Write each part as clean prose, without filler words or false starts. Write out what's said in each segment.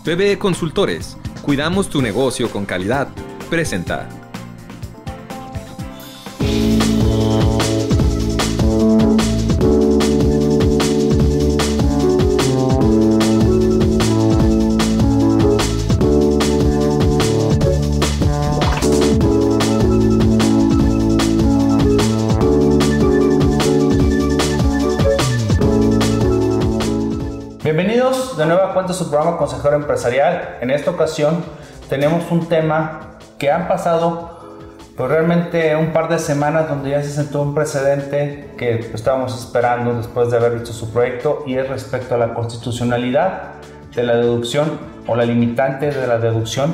PBE Consultores, cuidamos tu negocio con calidad. Presenta. Bienvenidos de nueva cuenta a su programa Consejero Empresarial. En esta ocasión tenemos un tema que han pasado realmente un par de semanas donde ya se sentó un precedente que estábamos esperando después de haber visto su proyecto, y es respecto a la constitucionalidad de la deducción o la limitante de la deducción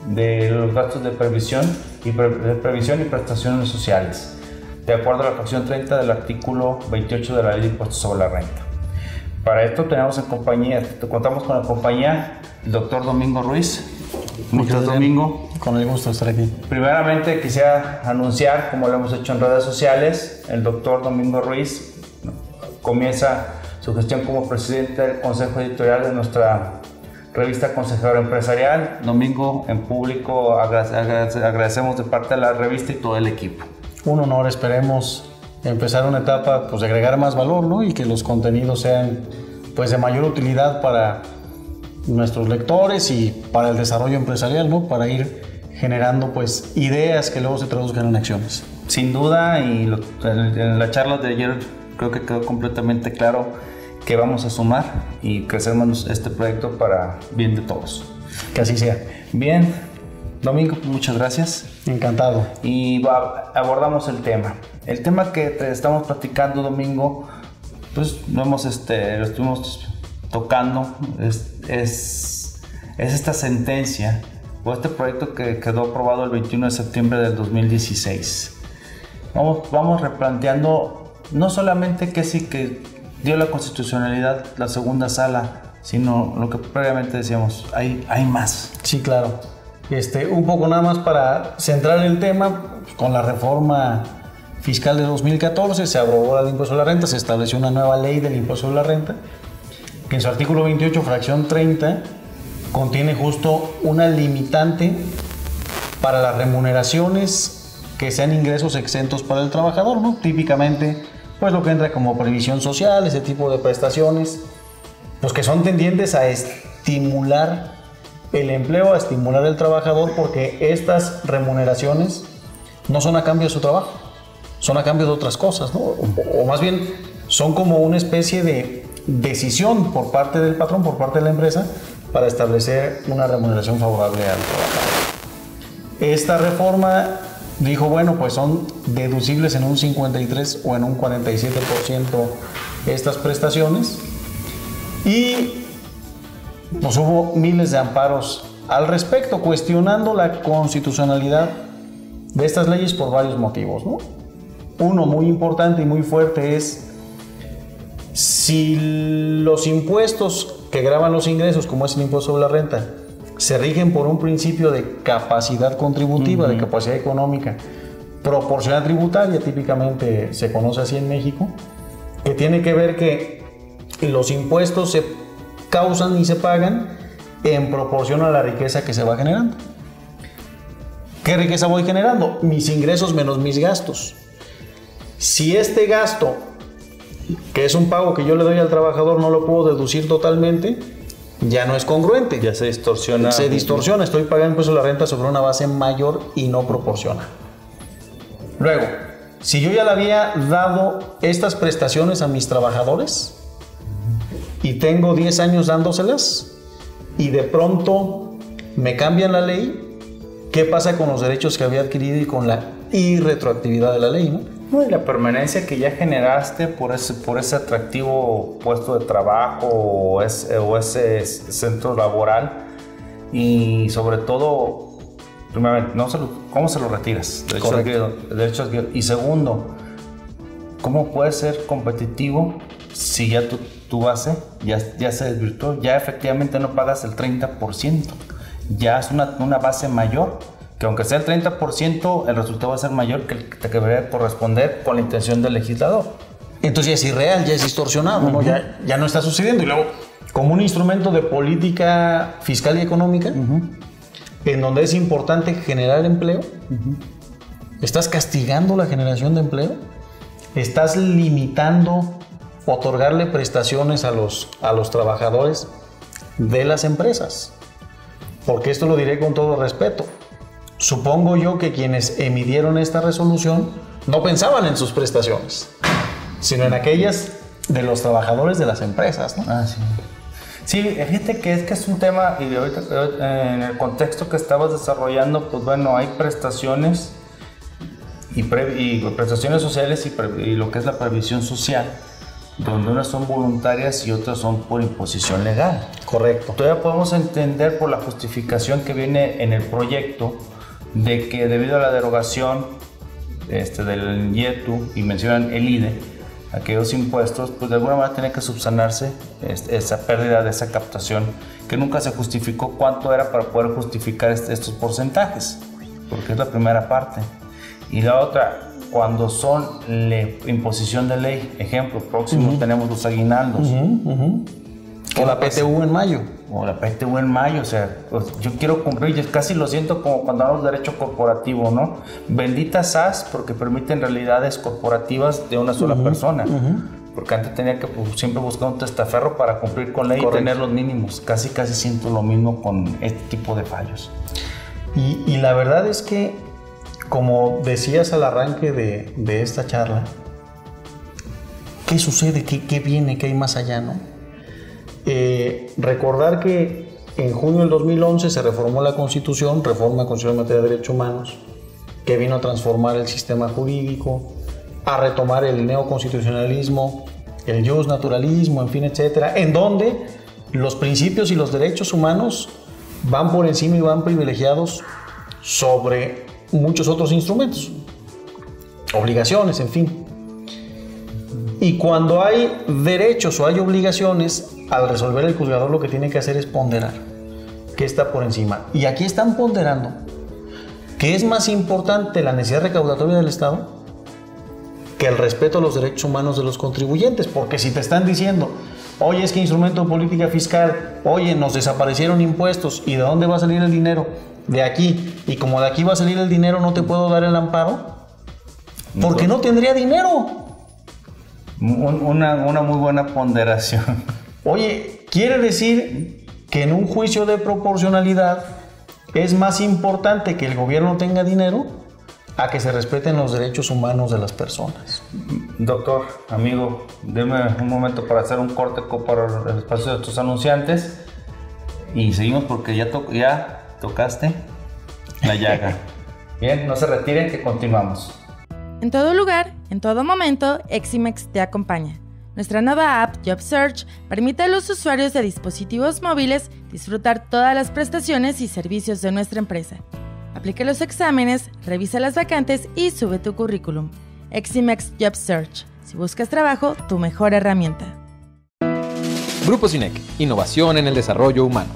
de los gastos de previsión y prestaciones sociales, de acuerdo a la fracción 30 del artículo 28 de la Ley de Impuestos sobre la Renta. Para esto contamos con la compañía del doctor Domingo Ruiz. Muchas gracias, Domingo. Con el gusto de estar aquí. Primeramente quisiera anunciar, como lo hemos hecho en redes sociales, el doctor Domingo Ruiz comienza su gestión como presidente del consejo editorial de nuestra revista Consejero Empresarial. Domingo, en público agradecemos de parte de la revista y todo el equipo. Un honor, esperemos empezar una etapa de agregar más valor, ¿no? Y que los contenidos sean de mayor utilidad para nuestros lectores y para el desarrollo empresarial, ¿no? Para ir generando ideas que luego se traduzcan en acciones. Sin duda, y en la charla de ayer creo que quedó completamente claro que vamos a sumar y crecer este proyecto para bien de todos. Que así sea. Bien, Domingo, muchas gracias. Encantado. Y abordamos el tema. El tema que te estamos platicando, Domingo, lo estuvimos tocando, es esta sentencia o este proyecto que quedó aprobado el 21 de septiembre del 2016. Vamos replanteando no solamente que sí que dio la constitucionalidad la segunda sala, sino lo que previamente decíamos, hay más. Sí, claro. Un poco nada más para centrar el tema, con la reforma fiscal de 2014 se aprobó la ley de impuesto a la renta, se estableció una nueva ley del impuesto a la renta, que en su artículo 28, fracción 30, contiene justo una limitante para las remuneraciones que sean ingresos exentos para el trabajador, ¿no? Típicamente, lo que entra como previsión social, ese tipo de prestaciones, que son tendientes a estimular el empleo, a estimular el trabajador, porque estas remuneraciones no son a cambio de su trabajo, son a cambio de otras cosas, ¿no? O más bien son como una especie de decisión por parte del patrón, por parte de la empresa, para establecer una remuneración favorable al trabajador. Esta reforma dijo, son deducibles en un 53 o en un 47% estas prestaciones, y hubo miles de amparos al respecto, cuestionando la constitucionalidad de estas leyes por varios motivos, ¿no? Uno muy importante y muy fuerte es si los impuestos que gravan los ingresos, como es el impuesto sobre la renta, se rigen por un principio de capacidad contributiva, de capacidad económica, proporcional tributaria, típicamente se conoce así en México, que tiene que ver que los impuestos se causan y se pagan en proporción a la riqueza que se va generando. ¿Qué riqueza voy generando? Mis ingresos menos mis gastos. Si este gasto, que es un pago que yo le doy al trabajador, no lo puedo deducir totalmente, ya no es congruente. Ya se distorsiona. Se distorsiona. Estoy pagando impuesto a la renta sobre una base mayor y no proporciona. Luego, si yo ya le había dado estas prestaciones a mis trabajadores y tengo 10 años dándoselas y de pronto me cambian la ley, ¿qué pasa con los derechos que había adquirido y con la irretroactividad de la ley, ¿no? Y la permanencia que ya generaste por ese atractivo puesto de trabajo o ese centro laboral, y sobre todo, primeramente, ¿cómo se lo retiras? Derechos adquiridos. Y segundo, ¿cómo puedes ser competitivo si ya tu base ya se desvirtuó? Ya efectivamente no pagas el 30%, ya es una base mayor, que aunque sea el 30%, el resultado va a ser mayor que el que te debería corresponder con la intención del legislador. Entonces ya es irreal, ya es distorsionado, ¿no? Ya no está sucediendo. Y luego como un instrumento de política fiscal y económica, en donde es importante generar empleo. Estás castigando la generación de empleo, estás limitando otorgarle prestaciones a los trabajadores de las empresas. Porque esto lo diré con todo respeto. Supongo yo que quienes emitieron esta resolución no pensaban en sus prestaciones, sino en aquellas de los trabajadores de las empresas, ¿no? Sí. Sí, fíjate que es un tema, y ahorita en el contexto que estabas desarrollando, pues bueno, hay prestaciones y prestaciones sociales y lo que es la previsión social, donde unas son voluntarias y otras son por imposición legal. Correcto. Todavía podemos entender por la justificación que viene en el proyecto de que debido a la derogación del IETU y mencionan el IDE, aquellos impuestos, pues de alguna manera tiene que subsanarse esa pérdida de esa captación que nunca se justificó cuánto era para poder justificar estos porcentajes, porque es la primera parte. Y la otra, cuando son imposición de ley, ejemplo, próximo tenemos los aguinaldos. O la PTU en mayo. O la PTU en mayo, o sea, pues yo quiero cumplir, yo casi lo siento como cuando hablamos de derecho corporativo, ¿no? Bendita SAS, porque permiten realidades corporativas de una sola persona. Porque antes tenía que siempre buscar un testaferro para cumplir con ley. Correcto. Y tener los mínimos. Casi siento lo mismo con este tipo de fallos. Y la verdad es que, como decías al arranque de esta charla, ¿qué sucede? ¿Qué viene? ¿Qué hay más allá, no? Recordar que en junio del 2011 se reformó la Constitución, reforma constitucional en materia de derechos humanos, que vino a transformar el sistema jurídico, a retomar el neoconstitucionalismo, el justnaturalismo, en fin, etcétera, en donde los principios y los derechos humanos van por encima y van privilegiados sobre muchos otros instrumentos, obligaciones, en fin. Y cuando hay derechos o hay obligaciones, al resolver el juzgador lo que tiene que hacer es ponderar qué está por encima. Y aquí están ponderando que es más importante la necesidad recaudatoria del Estado que el respeto a los derechos humanos de los contribuyentes. Porque si te están diciendo, oye, es que instrumento de política fiscal, oye, nos desaparecieron impuestos, ¿y de dónde va a salir el dinero? De aquí. Y como de aquí va a salir el dinero, no te puedo dar el amparo, porque no tendría dinero. Una muy buena ponderación. Oye, quiere decir que en un juicio de proporcionalidad es más importante que el gobierno tenga dinero a que se respeten los derechos humanos de las personas. Doctor, amigo, deme un momento para hacer un corte para el espacio de tus anunciantes y seguimos porque ya tocaste la llaga. Bien, no se retiren que continuamos. En todo lugar, en todo momento, Eximex te acompaña. Nuestra nueva app JobSearch permite a los usuarios de dispositivos móviles disfrutar todas las prestaciones y servicios de nuestra empresa. Aplica los exámenes, revisa las vacantes y sube tu currículum. Eximex JobSearch. Si buscas trabajo, tu mejor herramienta. Grupo SINEC, innovación en el desarrollo humano.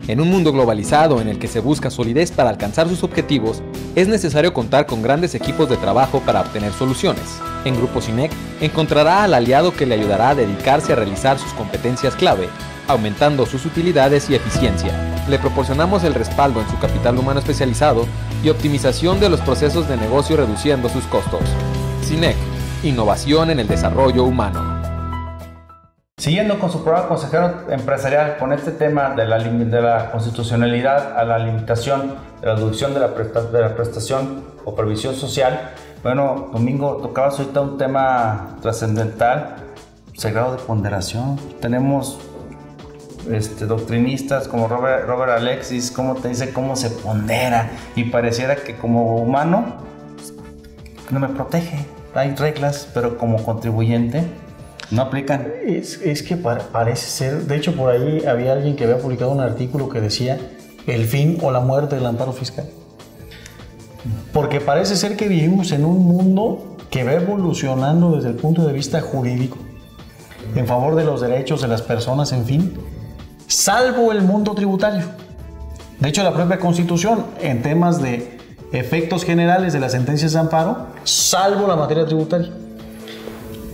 En un mundo globalizado en el que se busca solidez para alcanzar sus objetivos, es necesario contar con grandes equipos de trabajo para obtener soluciones. En Grupo SINEC encontrará al aliado que le ayudará a dedicarse a realizar sus competencias clave, aumentando sus utilidades y eficiencia. Le proporcionamos el respaldo en su capital humano especializado y optimización de los procesos de negocio reduciendo sus costos. SINEC, innovación en el desarrollo humano. Siguiendo con su programa Consejero Empresarial, con este tema de la constitucionalidad a la limitación de la deducción de la prestación o previsión social. Bueno, Domingo, tocabas ahorita un tema trascendental, el grado de ponderación. Tenemos doctrinistas como Robert Alexis, cómo te dice cómo se pondera, y pareciera que como humano no me protege. Hay reglas, pero como contribuyente no aplican. Es que parece ser, de hecho por ahí había alguien que había publicado un artículo que decía el fin o la muerte del amparo fiscal. Porque parece ser que vivimos en un mundo que va evolucionando desde el punto de vista jurídico en favor de los derechos de las personas, en fin, salvo el mundo tributario. De hecho, la propia Constitución, en temas de efectos generales de las sentencias de amparo, salvo la materia tributaria.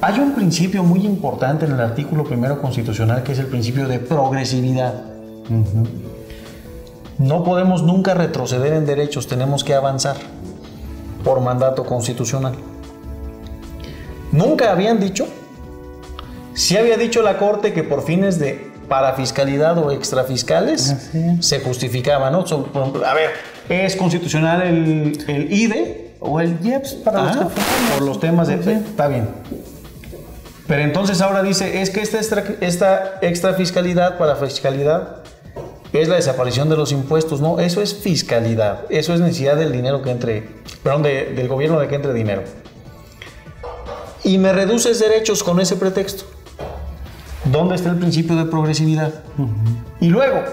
Hay un principio muy importante en el artículo 1 constitucional, que es el principio de progresividad. No podemos nunca retroceder en derechos, tenemos que avanzar por mandato constitucional. Nunca habían dicho, sí había dicho la Corte que por fines de parafiscalidad o extrafiscales se justificaba, ¿no? A ver, es constitucional el IDE o el IEPS para los por los temas de... Está bien. Pero entonces ahora dice, es que esta extrafiscalidad, parafiscalidad, es la desaparición de los impuestos. No, eso es fiscalidad. Eso es necesidad del dinero que entre, perdón, del gobierno de que entre dinero. Y me reduces derechos con ese pretexto. ¿Dónde está el principio de progresividad? Y luego,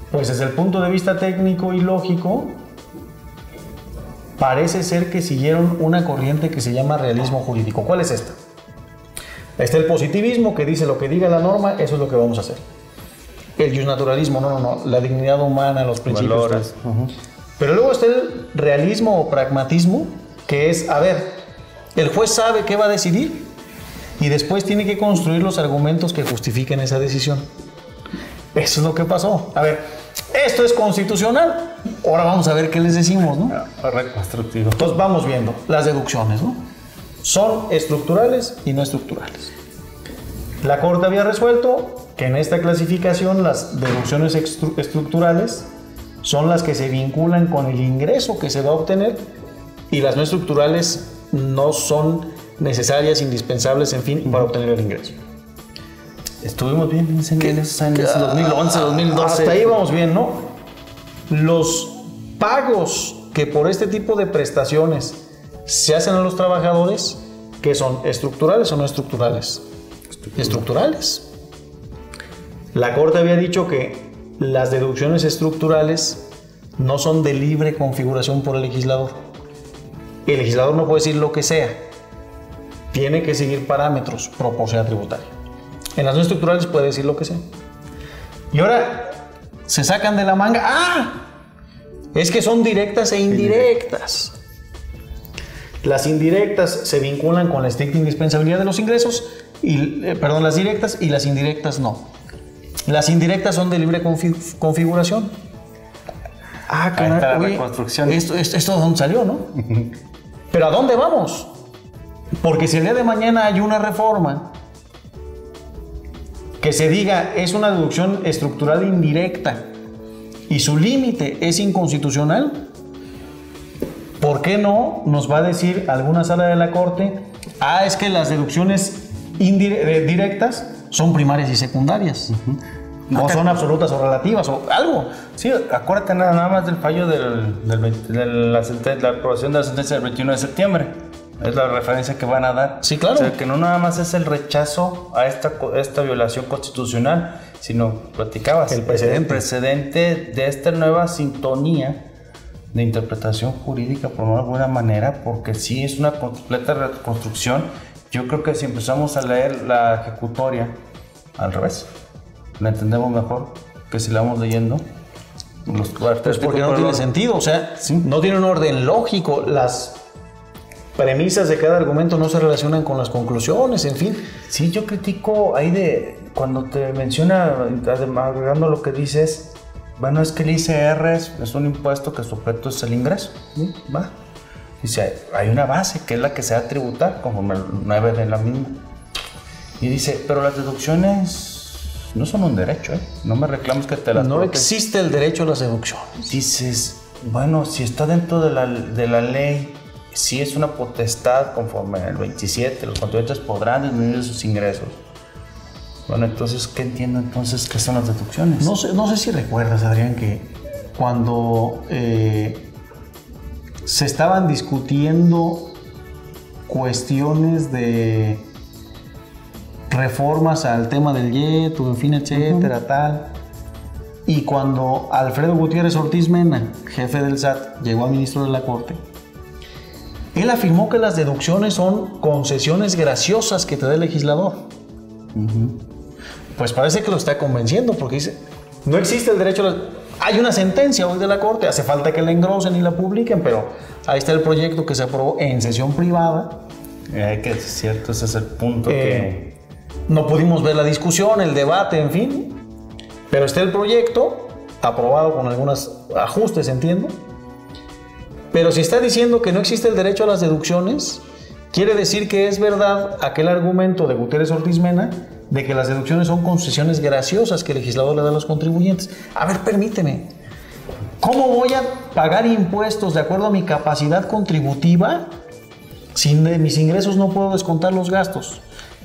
pues desde el punto de vista técnico y lógico, parece ser que siguieron una corriente que se llama realismo jurídico. ¿Cuál es esta? Está el positivismo, que dice lo que diga la norma, eso es lo que vamos a hacer. El justnaturalismo, no, la dignidad humana, los principios. Valores. Pero luego está el realismo o pragmatismo, que es, a ver, el juez sabe qué va a decidir y después tiene que construir los argumentos que justifiquen esa decisión. Eso es lo que pasó. A ver, esto es constitucional, ahora vamos a ver qué les decimos, ¿no? Reconstructivo. Entonces vamos viendo las deducciones, ¿no? Son estructurales y no estructurales. La Corte había resuelto que en esta clasificación las deducciones estructurales son las que se vinculan con el ingreso que se va a obtener y las no estructurales no son necesarias, indispensables, en fin, para obtener el ingreso. Estuvimos bien en esos años, 2011, 2012. Hasta ahí vamos bien, ¿no? Los pagos que por este tipo de prestaciones se hacen a los trabajadores, ¿qué son? ¿Estructurales o no estructurales? Estructurales. La Corte había dicho que las deducciones estructurales no son de libre configuración por el legislador. El legislador no puede decir lo que sea. Tiene que seguir parámetros, proporcionalidad tributaria. En las no estructurales puede decir lo que sea. Y ahora se sacan de la manga. ¡Ah! Es que son directas e indirectas. Las indirectas se vinculan con la estricta indispensabilidad de los ingresos, las directas y las indirectas no. Las indirectas son de libre configuración. Ah, claro. La reconstrucción. Esto de dónde salió, ¿no? Pero ¿a dónde vamos? Porque si el día de mañana hay una reforma que se diga es una deducción estructural indirecta y su límite es inconstitucional, ¿por qué no nos va a decir alguna sala de la Corte? Es que las deducciones directas son primarias y secundarias. No son absolutas o relativas o algo. Sí, acuérdate nada más del fallo de la aprobación de la sentencia del 21 de septiembre. Es la referencia que van a dar. Sí, claro. O sea, que no nada más es el rechazo a esta violación constitucional, sino, platicabas, el precedente de esta nueva sintonía de interpretación jurídica, por alguna manera, porque sí es una completa reconstrucción. Yo creo que si empezamos a leer la ejecutoria al revés, la entendemos mejor que si la vamos leyendo los pues porque no tiene sentido, o sea, ¿sí? No tiene un orden lógico, las premisas de cada argumento no se relacionan con las conclusiones, en fin. Sí, yo critico ahí cuando te menciona, agregando lo que dices, bueno, es que el ICR es un impuesto que su objeto es el ingreso, ¿sí? Va. Dice, hay una base que es la que se va a tributar, conforme el 9 de la misma. Y dice, pero las deducciones no son un derecho, ¿eh? No me reclamos que te las... No existe el derecho a las deducciones. Dices, bueno, si está dentro de la ley, si es una potestad conforme al 27, los contribuyentes podrán disminuir sus ingresos. Bueno, entonces, ¿qué entiendo entonces qué son las deducciones? No sé si recuerdas, Adrián, que cuando se estaban discutiendo cuestiones de reformas al tema del IET, en fin, etcétera, tal, y cuando Alfredo Gutiérrez Ortiz Mena, jefe del SAT, llegó a ministro de la Corte, él afirmó que las deducciones son concesiones graciosas que te da el legislador. Pues parece que lo está convenciendo, porque dice, no existe el derecho a hay una sentencia hoy de la Corte, hace falta que la engrosen y la publiquen, pero ahí está el proyecto que se aprobó en sesión privada, Que es cierto, ese es el punto que... No pudimos ver la discusión, el debate, en fin, pero está el proyecto aprobado con algunos ajustes, entiendo. Pero si está diciendo que no existe el derecho a las deducciones, quiere decir que es verdad aquel argumento de Gutiérrez Ortiz Mena de que las deducciones son concesiones graciosas que el legislador le da a los contribuyentes. A ver, permíteme. ¿Cómo voy a pagar impuestos de acuerdo a mi capacidad contributiva si de mis ingresos no puedo descontar los gastos?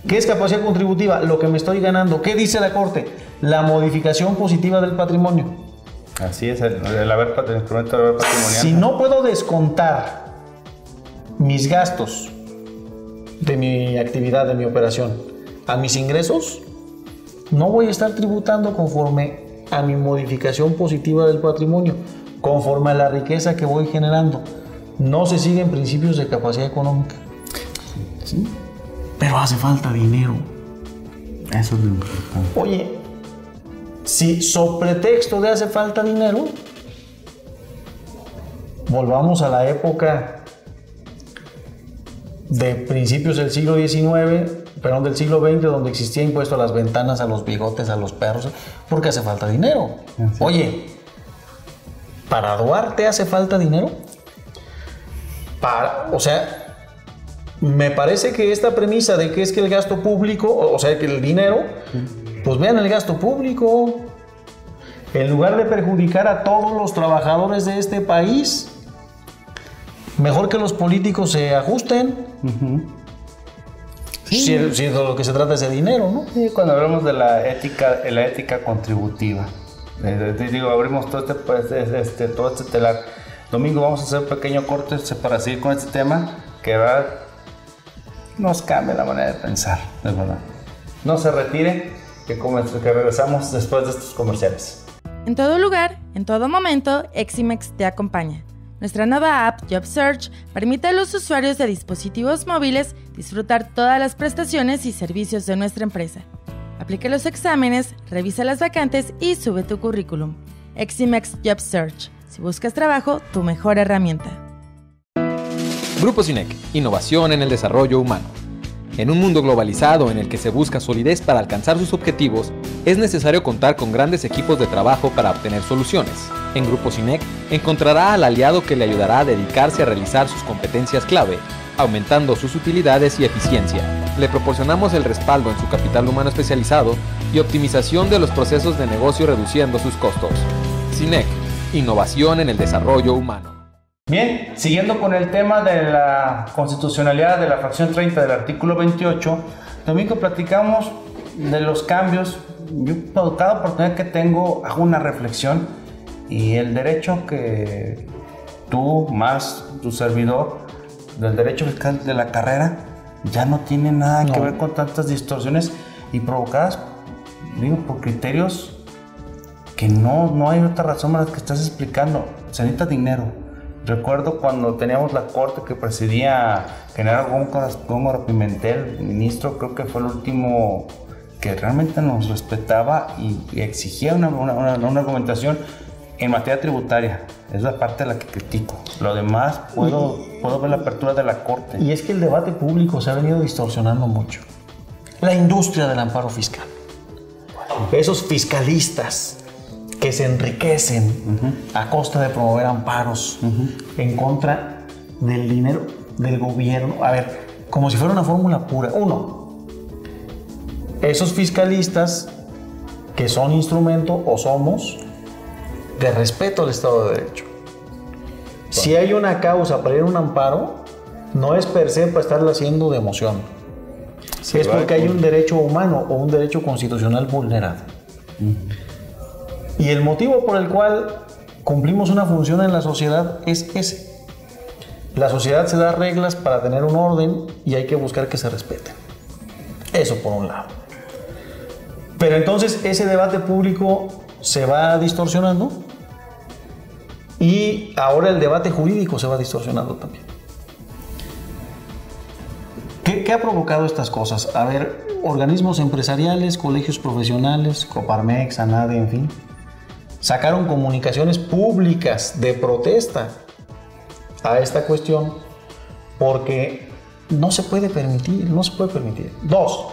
¿Qué es capacidad contributiva? Lo que me estoy ganando. ¿Qué dice la Corte? La modificación positiva del patrimonio. Así es, el incremento del haber patrimonial. Si no puedo descontar mis gastos de mi actividad, de mi operación, a mis ingresos, no voy a estar tributando conforme a mi modificación positiva del patrimonio, conforme a la riqueza que voy generando. No se siguen principios de capacidad económica. ¿Sí? Pero hace falta dinero. Eso es lo importante. Oye, si sobre pretexto de hace falta dinero, volvamos a la época de principios del siglo XIX, perdón, del siglo XX, donde existía impuesto a las ventanas, a los bigotes, a los perros, porque hace falta dinero. Sí. Oye, ¿para Duarte hace falta dinero? O sea, me parece que esta premisa de que es que el gasto público, o sea, que el dinero, pues vean el gasto público. En lugar de perjudicar a todos los trabajadores de este país, mejor que los políticos se ajusten. Sí. Si de lo que se trata es de dinero, ¿no? Sí, cuando hablamos de la ética contributiva. Digo, abrimos todo este telar. Domingo vamos a hacer un pequeño corte para seguir con este tema que va nos cambia la manera de pensar, de verdad. No se retire, que regresamos después de estos comerciales. En todo lugar, en todo momento, Eximex te acompaña. Nuestra nueva app JobSearch permite a los usuarios de dispositivos móviles disfrutar todas las prestaciones y servicios de nuestra empresa. Aplica los exámenes, revisa las vacantes y sube tu currículum. Eximex JobSearch. Si buscas trabajo, tu mejor herramienta. Grupo SINEC, innovación en el desarrollo humano. En un mundo globalizado en el que se busca solidez para alcanzar sus objetivos, es necesario contar con grandes equipos de trabajo para obtener soluciones. En Grupo SINEC encontrará al aliado que le ayudará a dedicarse a realizar sus competencias clave, aumentando sus utilidades y eficiencia. Le proporcionamos el respaldo en su capital humano especializado y optimización de los procesos de negocio reduciendo sus costos. SINEC, innovación en el desarrollo humano. Bien, siguiendo con el tema de la constitucionalidad de la fracción 30 del artículo 28, Domingo, platicamos de los cambios. Yo, por cada oportunidad que tengo, hago una reflexión y el derecho que tú, más tu servidor, del derecho fiscal de la carrera, ya no tiene nada que ver con tantas distorsiones y provocadas, digo, por criterios que no hay otra razón más que estás explicando. Se necesita dinero. Recuerdo cuando teníamos la corte que presidía General Góngora Pimentel, ministro, creo que fue el último que realmente nos respetaba y exigía una argumentación en materia tributaria. Es la parte de la que critico. Lo demás puedo ver la apertura de la corte. Y es que el debate público se ha venido distorsionando mucho. La industria del amparo fiscal. Esos fiscalistas que se enriquecen a costa de promover amparos en contra del dinero del gobierno. A ver, como si fuera una fórmula pura. Uno, esos fiscalistas que son instrumento o somos de respeto al Estado de Derecho. Si hay una causa para ir a un amparo, no es per se para estarla haciendo de emoción. Es porque hay un derecho humano o un derecho constitucional vulnerado. Y el motivo por el cual cumplimos una función en la sociedad es ese. La sociedad se da reglas para tener un orden y hay que buscar que se respeten. Eso por un lado. Pero entonces ese debate público se va distorsionando y ahora el debate jurídico se va distorsionando también. ¿Qué ha provocado estas cosas? A ver, organismos empresariales, colegios profesionales, Coparmex, ANADE, en fin, sacaron comunicaciones públicas de protesta a esta cuestión porque no se puede permitir. Dos,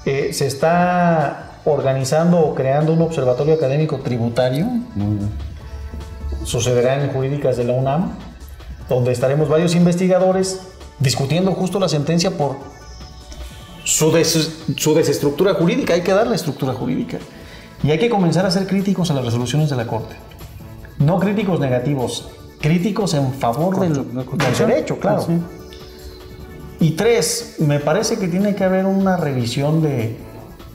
se está organizando o creando un observatorio académico tributario. Sucederá en Jurídicas de la UNAM, donde estaremos varios investigadores discutiendo justo la sentencia por su desestructura jurídica. Hay que darle estructura jurídica. Y hay que comenzar a ser críticos a las resoluciones de la Corte. No críticos negativos, críticos en favor del derecho, claro. Sí. Y tres, me parece que tiene que haber una revisión de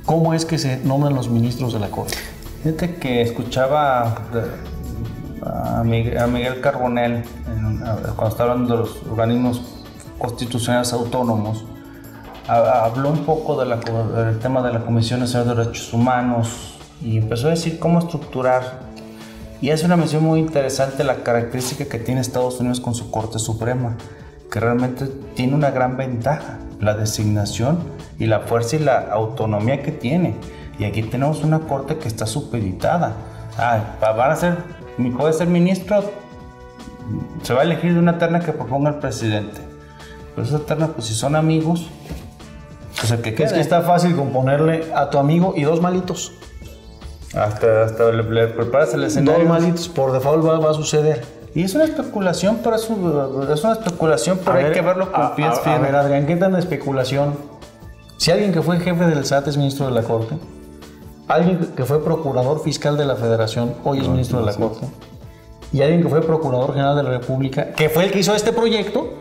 cómo es que se nombran los ministros de la Corte. Fíjate que escuchaba a Miguel Carbonell cuando estaba hablando de los organismos constitucionales autónomos. Habló un poco del tema de la Comisión Nacional de Derechos Humanos y empezó a decir cómo estructurar. Y hace una mención muy interesante la característica que tiene Estados Unidos con su Corte Suprema, que realmente tiene una gran ventaja, la designación y la fuerza y la autonomía que tiene. Y aquí tenemos una Corte que está supeditada. Puede ser ministro, se va a elegir de una terna que proponga el presidente. Pero esa terna, pues si son amigos, pues el que quede. Es que está fácil componerle a tu amigo y dos malitos. Hasta le preparas el escenario. Dos malitos, por default va a suceder. Y es una especulación, pero hay que verlo con pies firmes. A ver, Adrián, ¿qué tan especulación? Si alguien que fue jefe del SAT es ministro de la Corte, alguien que fue procurador fiscal de la Federación hoy es ministro de la Corte, y alguien que fue procurador general de la República, que fue el que hizo este proyecto,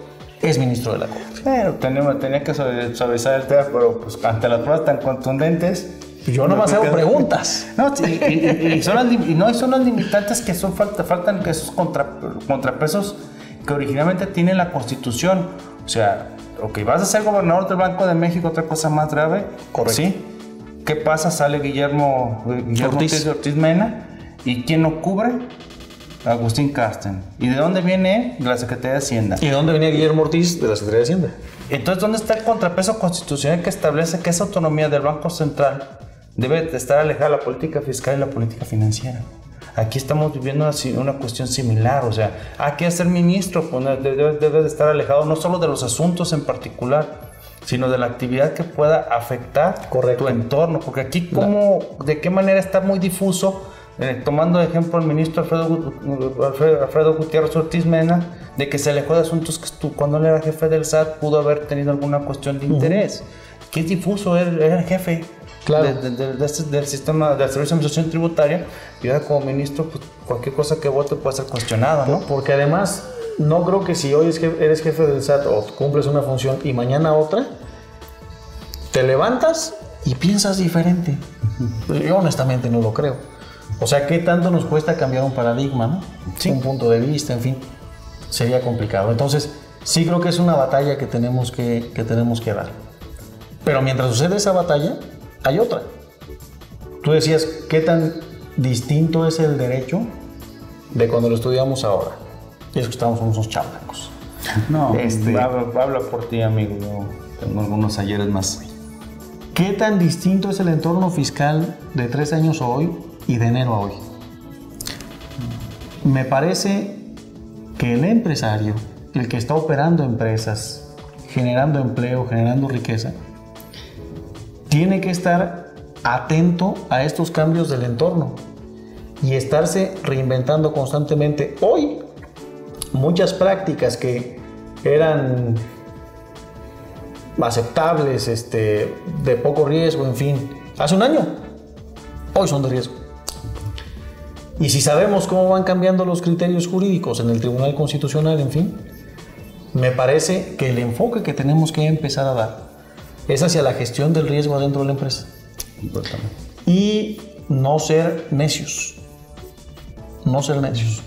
es ministro de la Corte. Pero tenía que suavizar el tema, pero pues ante las pruebas tan contundentes. Yo nomás hago preguntas. No, y son las limitantes que faltan que esos contrapesos que originalmente tiene la Constitución. O sea, vas a ser gobernador del Banco de México, otra cosa más grave. Correcto. ¿Sí? ¿Qué pasa? Sale Guillermo Ortiz Mena. ¿Y quién lo cubre? Agustín Carsten. ¿Y de dónde viene? De la Secretaría de Hacienda. ¿Y de dónde venía Guillermo Ortiz? De la Secretaría de Hacienda. Entonces, ¿dónde está el contrapeso constitucional que establece que esa autonomía del Banco Central debe estar alejada de la política fiscal y la política financiera? Aquí estamos viviendo una cuestión similar. O sea, ¿qué hacer ministro? Pues debe de estar alejado no solo de los asuntos en particular, sino de la actividad que pueda afectar tu entorno. Porque aquí, ¿de qué manera está muy difuso? Tomando de ejemplo el ministro Alfredo Gutiérrez Ortiz Mena, de que se alejó de asuntos que cuando él era jefe del SAT pudo haber tenido alguna cuestión de interés. Que es difuso, él era el jefe del sistema del Servicio de Administración Tributaria, y ahora como ministro, pues, cualquier cosa que vote puede ser cuestionada, ¿no? Porque además, no creo que si hoy eres jefe del SAT o cumples una función y mañana otra, te levantas y piensas diferente. Yo honestamente no lo creo. O sea, ¿qué tanto nos cuesta cambiar un paradigma, ¿no? Sí. Un punto de vista, en fin, sería complicado. Entonces, sí creo que es una batalla que tenemos que dar. Pero mientras sucede esa batalla, hay otra. Tú decías, ¿qué tan distinto es el derecho de cuando lo estudiamos ahora? Y es que estamos unos chamacos. No, habla por ti, amigo. Yo tengo algunos ayeres más. ¿Qué tan distinto es el entorno fiscal de 3 años a hoy y de enero a hoy? Me parece que el empresario, el que está operando empresas, generando empleo, generando riqueza, tiene que estar atento a estos cambios del entorno y estarse reinventando constantemente. Hoy, muchas prácticas que eran aceptables, de poco riesgo, en fin, hace un año, hoy son de riesgo. Y si sabemos cómo van cambiando los criterios jurídicos en el Tribunal Constitucional, en fin, me parece que el enfoque que tenemos que empezar a dar es hacia la gestión del riesgo dentro de la empresa. Y no ser necios. No ser necios.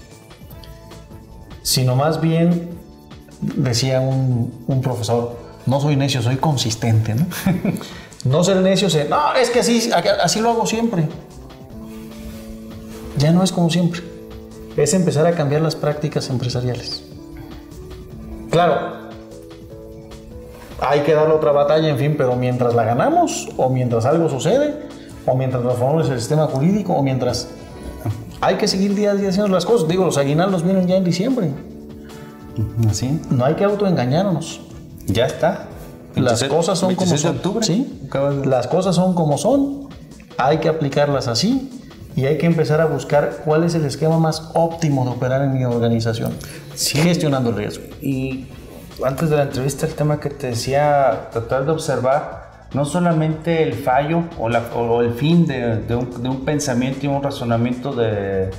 Sino más bien, decía un profesor, no soy necio, soy consistente, ¿no? No ser necios en, no, es que así lo hago siempre. Ya no es como siempre. Es empezar a cambiar las prácticas empresariales. Claro, hay que dar otra batalla, en fin, pero mientras la ganamos, o mientras algo sucede, o mientras transformamos el sistema jurídico, o mientras hay que seguir día a día haciendo las cosas. Digo, los aguinaldos vienen ya en diciembre. ¿Así? No hay que autoengañarnos. Ya está. Las cosas son como 26 de son. octubre. Sí, las cosas son como son. Hay que aplicarlas así y hay que empezar a buscar cuál es el esquema más óptimo de operar en mi organización, gestionando el riesgo. Y antes de la entrevista, el tema que te decía, tratar de observar no solamente el fallo o el fin de un pensamiento y un razonamiento de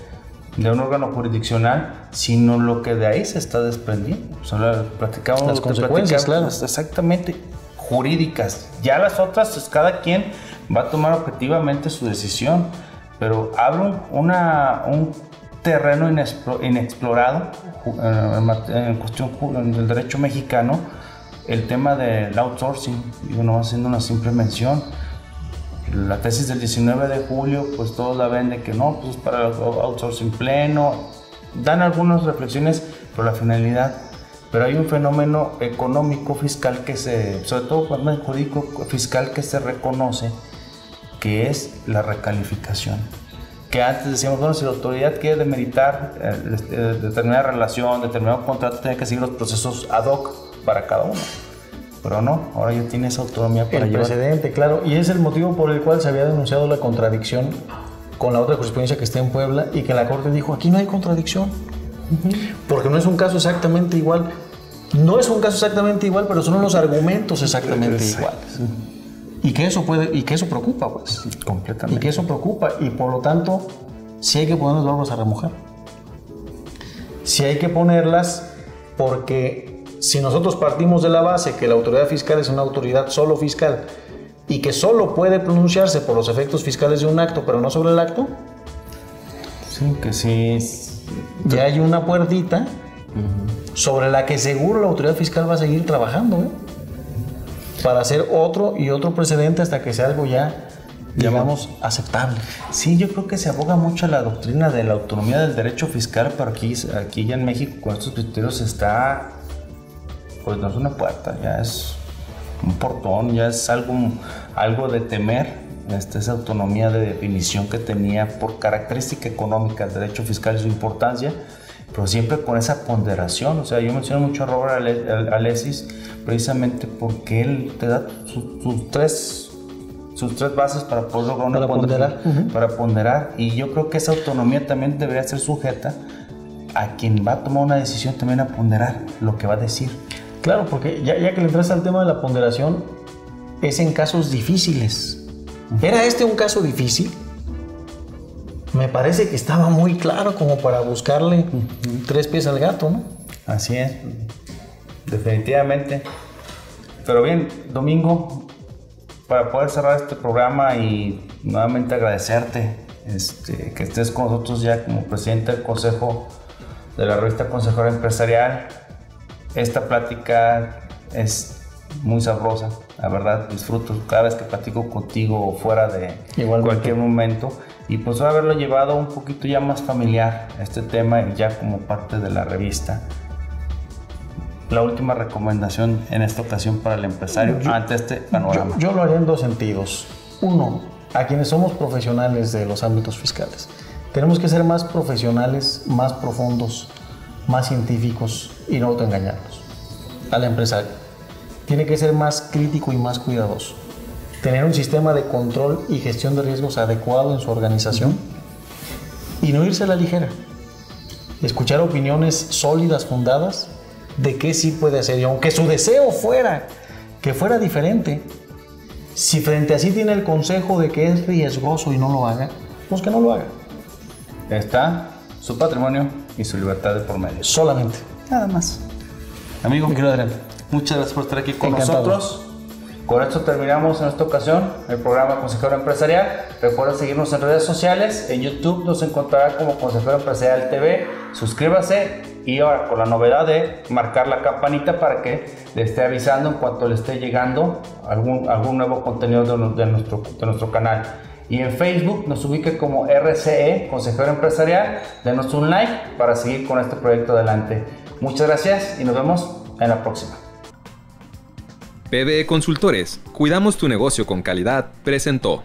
un órgano jurisdiccional, sino lo que de ahí se está desprendiendo. O sea, platicamos las consecuencias, claro. Exactamente, jurídicas. Ya las otras, pues, cada quien va a tomar objetivamente su decisión, pero abre un terreno inexplorado en cuestión del derecho mexicano, el tema del outsourcing. Digo, no haciendo una simple mención. La tesis del 19 de julio, pues todos la ven de que no, pues es para el outsourcing pleno. Dan algunas reflexiones, pero la finalidad. Pero hay un fenómeno económico fiscal sobre todo cuando es jurídico fiscal, que se reconoce, que es la recalificación. Que antes decíamos, bueno, si la autoridad quiere demeritar determinada relación, determinado contrato, tiene que seguir los procesos ad hoc para cada uno. Pero no, ahora ya tiene esa autonomía para el precedente, claro, y es el motivo por el cual se había denunciado la contradicción con la otra jurisprudencia que está en Puebla, y que la Corte dijo, aquí no hay contradicción, porque no es un caso exactamente igual. No es un caso exactamente igual, pero son los argumentos exactamente iguales. Y que eso preocupa, pues. Completamente. Y que eso preocupa, y por lo tanto, sí hay que poner las barbas a remojar. Sí hay que ponerlas, porque si nosotros partimos de la base que la autoridad fiscal es una autoridad solo fiscal y que solo puede pronunciarse por los efectos fiscales de un acto, pero no sobre el acto, sí, que sí. Ya hay una puertita sobre la que seguro la autoridad fiscal va a seguir trabajando, para hacer otro y otro precedente hasta que sea algo ya, digamos, aceptable. Sí, yo creo que se aboga mucho a la doctrina de la autonomía del derecho fiscal, pero aquí ya en México con estos criterios está, pues no es una puerta, ya es un portón, ya es algo de temer, esa autonomía de definición que tenía por característica económica el derecho fiscal y su importancia, pero siempre con esa ponderación. O sea, yo menciono mucho a Robert Alessis precisamente porque él te da sus tres bases para poder lograr una ponderar. Para ponderar, y yo creo que esa autonomía también debería ser sujeta a quien va a tomar una decisión también a ponderar lo que va a decir. Claro, porque ya que le entras al tema de la ponderación, es en casos difíciles. ¿Era este un caso difícil? Me parece que estaba muy claro como para buscarle tres pies al gato, ¿no? Así es, definitivamente. Pero bien, Domingo, para poder cerrar este programa y nuevamente agradecerte que estés con nosotros ya como presidente del Consejo de la revista Consejero Empresarial. Esta plática es muy sabrosa, la verdad, disfruto cada vez que platico contigo o fuera de cualquier momento, y pues haberlo llevado un poquito ya más familiar este tema y ya como parte de la revista. La última recomendación en esta ocasión para el empresario ante este panorama. Yo lo haría en dos sentidos. Uno, a quienes somos profesionales de los ámbitos fiscales, tenemos que ser más profesionales, más profundos, más científicos y no autoengañarnos. Al empresario tiene que ser más crítico y más cuidadoso, tener un sistema de control y gestión de riesgos adecuado en su organización y no irse a la ligera, escuchar opiniones sólidas, fundadas, de qué sí puede hacer, y aunque su deseo fuera que fuera diferente, si frente a sí tiene el consejo de que es riesgoso y no lo haga, pues que no lo haga. Está su patrimonio y su libertad de por medio. Solamente. Nada más. Amigo, muchas gracias por estar aquí con nosotros. Con esto terminamos en esta ocasión el programa Consejero Empresarial. Recuerda seguirnos en redes sociales. En YouTube nos encontrará como Consejero Empresarial TV. Suscríbase, y ahora con la novedad de marcar la campanita para que le esté avisando en cuanto le esté llegando algún nuevo contenido de nuestro canal. Y en Facebook nos ubique como RCE, Consejero Empresarial. Denos un like para seguir con este proyecto adelante. Muchas gracias y nos vemos en la próxima. PBE Consultores, cuidamos tu negocio con calidad, presentó.